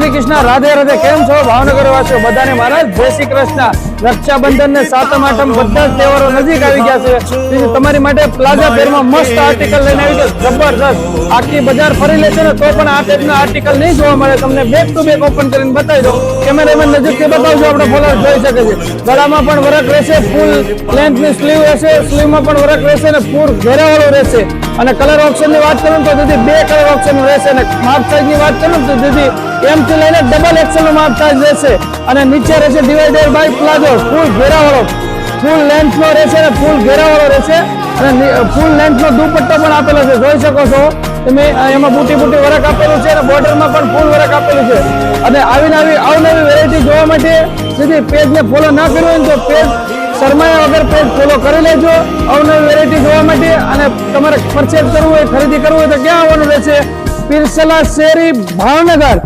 શ્રી કૃષ્ણ, રાધે રાધે. કેમ છો ભાવનગર વાસીઓ? બધાને મારા જય શ્રી કૃષ્ણ. રક્ષાબંધન ને સાતમ આઠમ બધા જ તહેવારો નજીક આવી ગયા છે. તેથી તમારી માટે પ્લાઝા ફેરમાં મસ્ત આર્ટિકલ લઈને આવી છે, જબરદસ્ત. આખી બજાર ફરી લેશે ને તો પણ આ ટાઈપના આર્ટિકલ નહીં જોવા મળે. તમને બેક ટુ બેક ઓપન કરીને બતાવી દો. કેમેરામેન નજીકથી બતાવજો, આપણે ફોલોઅર જોઈ શકે છે. ગળામાં પણ વર્ક રહેશે, ફૂલ લેન્થની સ્લીવ રહેશે, સ્લીવમાં પણ વર્ક રહેશે અને ફૂલ ઘેરાવાળો રહેશે. અને કલર ઓપ્શનની વાત કરું તો દીદી 2 કલર ઓપ્શન રહેશે. અને માપ સાઈઝની વાત કરું તો દીદી M થી લઈને ડબલ XL નો માપ સાઈઝ રહેશે. અને નીચે રહેશે ડિવાઈડર બાય પ્લાઝો, ફૂલ ઘેરાવાળો, ફૂલ લેન્થ નો રહેશે અને ફૂલ ઘેરાવાળો રહેશે. અને ફૂલ લેન્થ નો દુપટ્ટો પણ આપેલો છે, જોઈ શકો છો તમે. એમાં બુટી વર્ક આપેલું છે અને બોર્ડરમાં પણ ફૂલ વર્ક આપેલું છે. અને અવનવી વેરાયટી જોવા માટે સીધી પેજને ફોલો ના કર્યું હોય તો પેજ શરમાયા વગર પેજ ફોલો કરી લેજો અવનવી વેરાયટી જોવા માટે. અને તમારે પરચેઝ કરવું હોય, ખરીદી કરવું હોય તો ક્યાં આવવાનું રહેશે? પીરસલા શેરી, ભાવનગર.